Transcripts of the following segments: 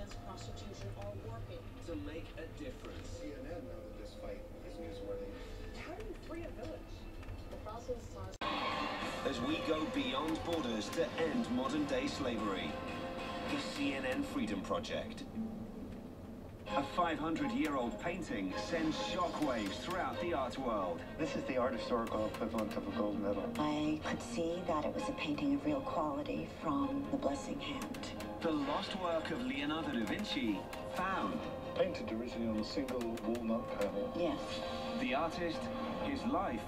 against prostitution are working to make a difference. CNN know that this fight is newsworthy. How do you free a village? The process starts. As we go beyond borders to end modern-day slavery. The CNN Freedom Project. A 500-year-old painting sends shockwaves throughout the art world. This is the art historical equivalent of a gold medal. I could see that it was a painting of real quality from the Blessing Hand. The lost work of Leonardo da Vinci found. Painted originally on a single walnut panel. Yes. The artist, his life,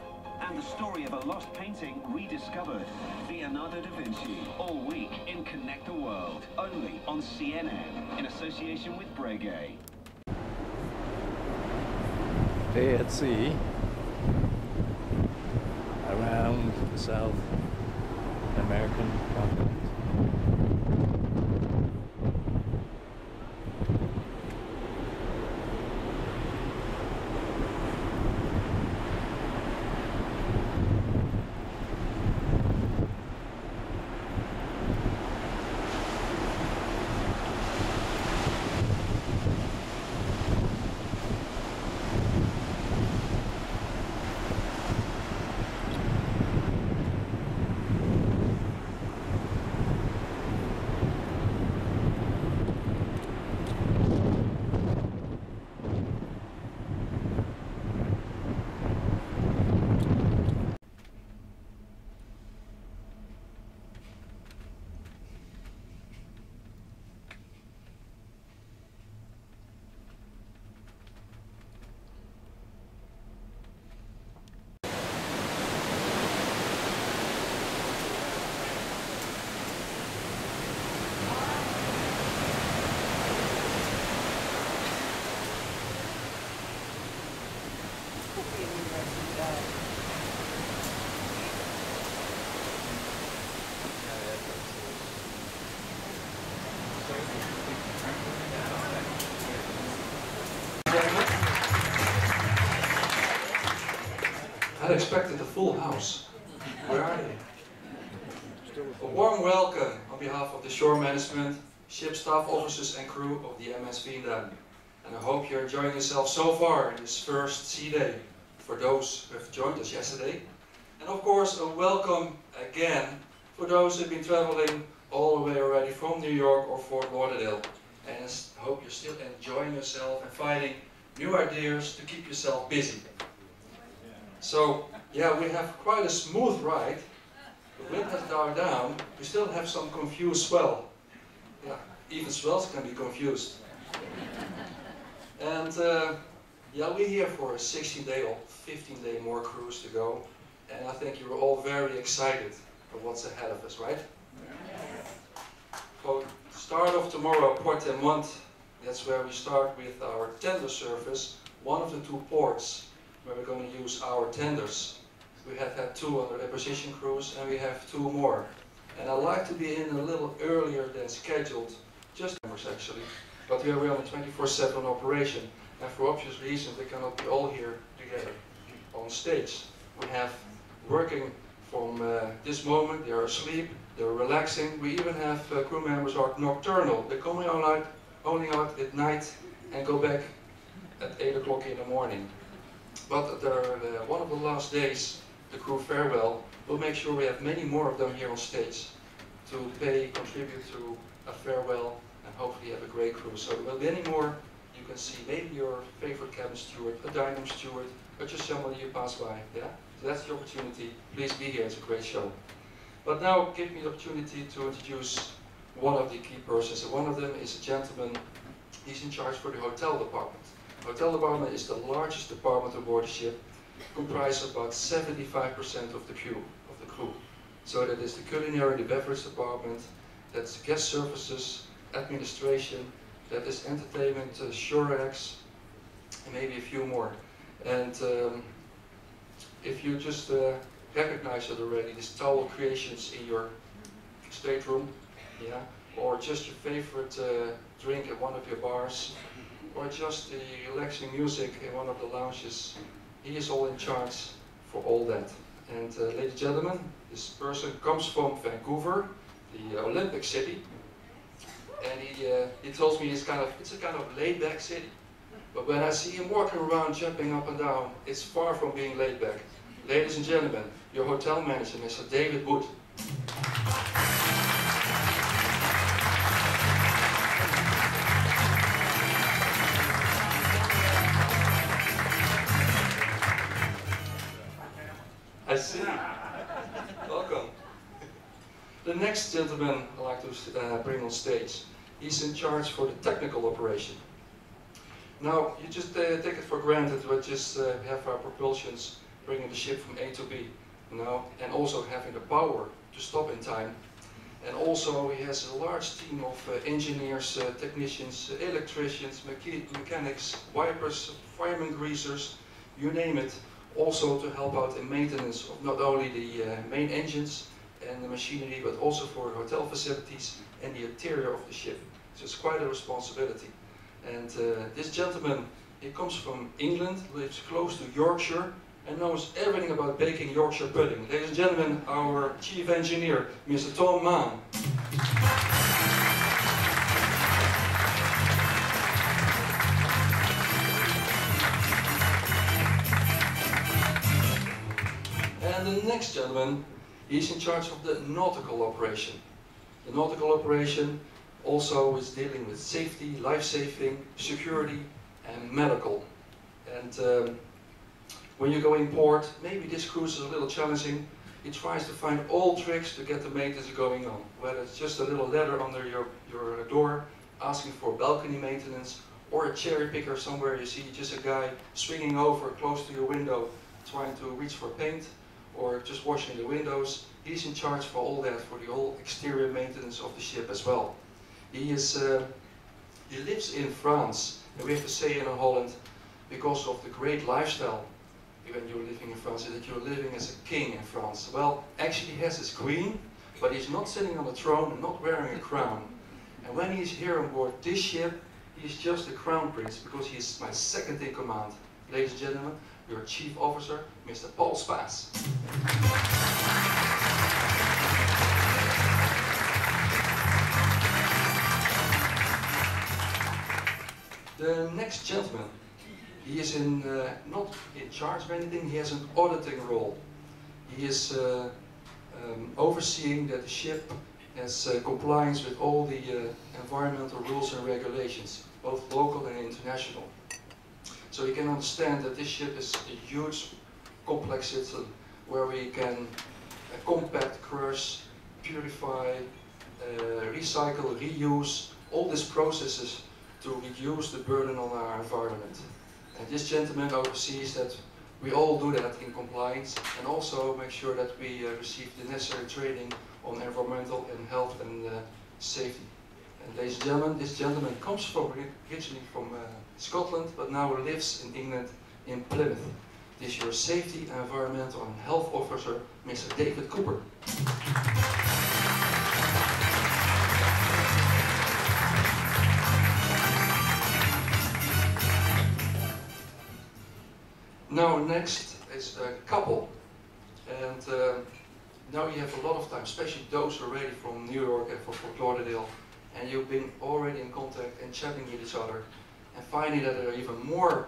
and the story of a lost painting rediscovered. Leonardo da Vinci, all week in Connect the World, only on CNN, in association with Breguet. Day at sea, around the South American continent. I expected a full house. Where are they? A warm welcome on behalf of the shore management, ship staff officers and crew of the MS Veendam. And I hope you're enjoying yourself so far in this first sea day for those who have joined us yesterday. And of course a welcome again for those who have been traveling all the way already from New York or Fort Lauderdale. And I hope you're still enjoying yourself and finding new ideas to keep yourself busy. So, yeah, we have quite a smooth ride. The wind has died down. We still have some confused swell. Yeah, even swells can be confused. And yeah, we're here for a 16-day or 15-day more cruise to go. And I think you're all very excited for what's ahead of us, right? So, start of tomorrow, Puerto Montt. That's where we start with our tender service, one of the two ports where we're going to use our tenders. We have had 2 under acquisition cruise and we have 2 more. And I like to be in a little earlier than scheduled, just members actually. But we are on a 24/7 operation and for obvious reasons they cannot be all here together on stage. We have working from this moment, they are asleep, they're relaxing. We even have crew members who are nocturnal. They're coming only out at night and go back at 8 o'clock in the morning. But one of the last days, the crew farewell, we'll make sure we have many more of them here on stage to contribute to a farewell and hopefully have a great cruise. So there will be any more, you can see maybe your favorite cabin steward, a dining steward, or just somebody you pass by, yeah? So that's the opportunity. Please be here, it's a great show. But now give me the opportunity to introduce one of the key persons. And one of them is a gentleman, he's in charge for the hotel department. The hotel department is the largest department aboard the ship, comprises about 75% of the crew. So that is the culinary, the beverage department, that's guest services, administration, that is entertainment, shore acts, and maybe a few more. And if you just recognize it already, these towel creations in your stateroom, yeah, or just your favorite drink at one of your bars, or just the relaxing music in one of the lounges, he is all in charge for all that. And ladies and gentlemen, this person comes from Vancouver, the Olympic city. and he tells me it's a kind of laid-back city. But when I see him walking around, jumping up and down, it's far from being laid back. Ladies and gentlemen, your hotel manager, Mr. David Wood. I see. Welcome. The next gentleman I'd like to bring on stage, he's in charge for the technical operation. Now, you just take it for granted we just have our propulsions bringing the ship from A to B, and also having the power to stop in time. And also he has a large team of engineers, technicians, electricians, mechanics, wipers, firemen, greasers, you name it, also to help out in maintenance of not only the main engines and the machinery, but also for hotel facilities and the interior of the ship. So it's quite a responsibility. And this gentleman, he comes from England, lives close to Yorkshire, and knows everything about baking Yorkshire pudding. Ladies and gentlemen, our chief engineer, Mr. Tom Mann. And the next gentleman, he's in charge of the nautical operation. The nautical operation also is dealing with safety, life-saving, security, and medical. And when you go in port, maybe this cruise is a little challenging. He tries to find all tricks to get the maintenance going on. Whether it's just a little letter under your door, asking for balcony maintenance, or a cherry picker somewhere you see just a guy swinging over close to your window, trying to reach for paint, or just washing the windows. He's in charge for all that, for the whole exterior maintenance of the ship as well. He lives in France, and we have to say in Holland, because of the great lifestyle when you're living in France, is that you're living as a king in France. Well, actually he has his queen, but he's not sitting on the throne and not wearing a crown. And when he's here on board this ship, he's just a crown prince, because he's my second in command. Ladies and gentlemen, your chief officer, Mr. Paul Spaas. The next gentleman, he is not in charge of anything, he has an auditing role. He is overseeing that the ship has compliance with all the environmental rules and regulations, both local and international. So you can understand that this ship is a huge, complex system where we can compact, crush, purify, recycle, reuse, all these processes to reduce the burden on our environment. And this gentleman oversees that we all do that in compliance, and also make sure that we receive the necessary training on environmental and health and safety. And ladies and gentlemen, this gentleman comes originally from Scotland, but now lives in England, in Plymouth. This is your Safety, Environmental and Health Officer, Mr. David Cooper. Now next is a couple, and now you have a lot of time, especially those who are ready from New York and from Fort Lauderdale, and you've been already in contact and chatting with each other, and finding that there are even more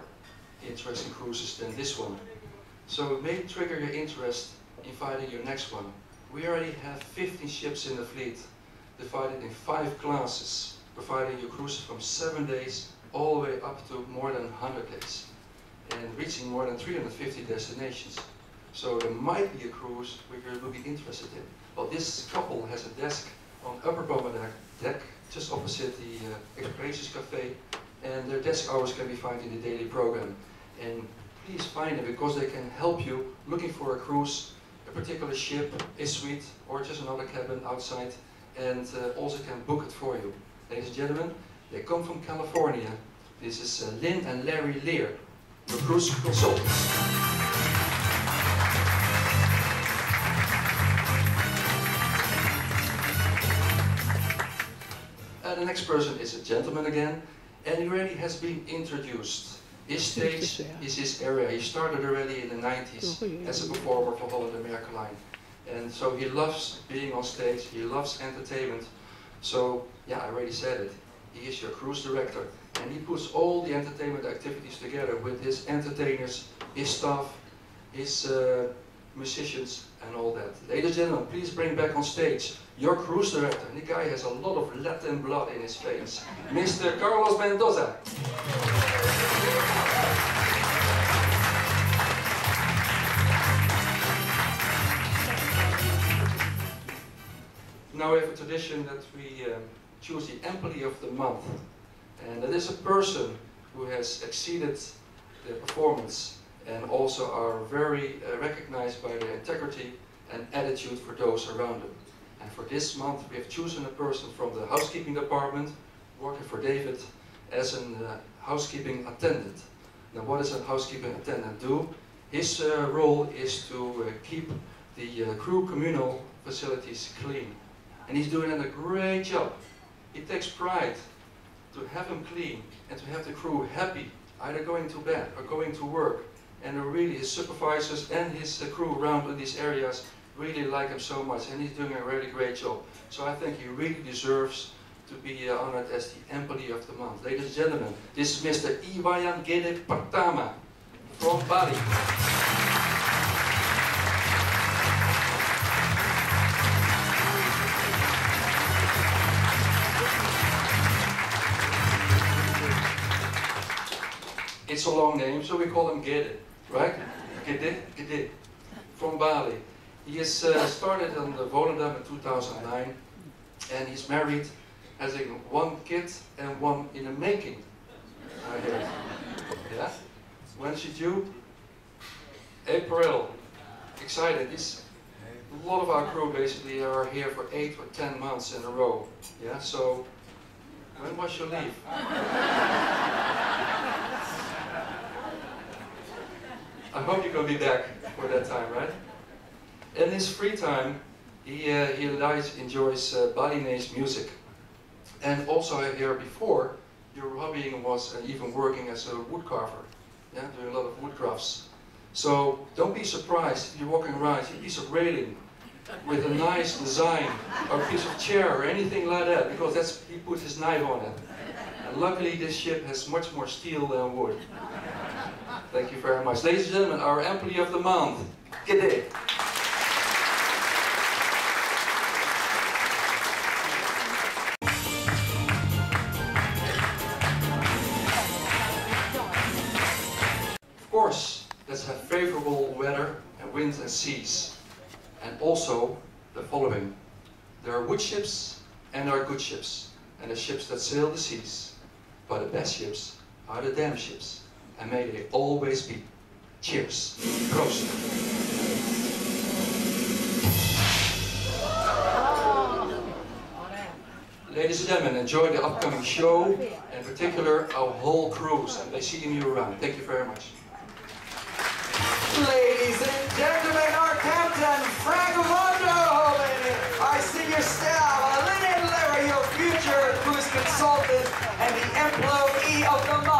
interesting cruises than this one. So it may trigger your interest in finding your next one. We already have 15 ships in the fleet, divided in 5 classes, providing you cruises from 7 days all the way up to more than 100 days. And reaching more than 350 destinations. So there might be a cruise which you will be interested in. Well, this couple has a desk on Upper Puerto Montt deck, just opposite the Expresses Cafe, and their desk hours can be found in the daily program. And please find them, because they can help you looking for a cruise, a particular ship, a suite, or just another cabin outside, and also can book it for you. Ladies and gentlemen, they come from California. This is Lynn and Larry Lear, your cruise consultants. The next person is a gentleman again, and he already has been introduced. His stage is his area. He started already in the 90s as a performer for Holland America Line. And so he loves being on stage, he loves entertainment, So, yeah, I already said it. He is your cruise director, and he puts all the entertainment activities together with his entertainers, his staff, his musicians, and all that. Ladies and gentlemen, please bring back on stage your cruise director. And the guy has a lot of Latin blood in his veins, Mr. Carlos Mendoza. Now we have a tradition that we choose the employee of the month. And that is a person who has exceeded their performance and also are very recognized by their integrity and attitude for those around them. And for this month we have chosen a person from the housekeeping department working for David as a housekeeping attendant. Now what does a housekeeping attendant do? His role is to keep the crew communal facilities clean. And he's doing a great job. He takes pride to have him clean and to have the crew happy, either going to bed or going to work. And really his supervisors and his crew around in these areas really like him so much, and he's doing a really great job. So I think he really deserves to be honored as the employee of the month. Ladies and gentlemen, this is Mr. Iwayan Gede Pertama from Bali. It's a long name, so we call him Gede, right? Gede, from Bali. He has started on the Volendam in 2009, and he's married, having one kid and one in the making. I heard. Yeah? When's she due? April. Excited. A lot of our crew basically are here for 8 or 10 months in a row. Yeah, so when was your leave? I hope you're going to be back for that time, right? In his free time, he enjoys Balinese music. And also I hear before, your hobbying was even working as a wood carver, yeah, doing a lot of wood crafts. So don't be surprised if you're walking around, see a piece of railing with a nice design, or a piece of chair, or anything like that, because he put his knife on it. And luckily this ship has much more steel than wood. Thank you very much. Ladies and gentlemen, our employee of the month, Gede. Of course, let's have favorable weather and winds and seas. And also the following. There are wood ships and there are good ships. And the ships that sail the seas. But the best ships are the damn ships. And may they always be. Cheers. Proost. Ladies and gentlemen, enjoy the upcoming show, in particular our whole cruise, and by seeing you around. Thank you very much. Ladies and gentlemen, our captain, Frank Mondo, our senior staff, Lynn Larry, your future cruise consultant, and the employee of the month.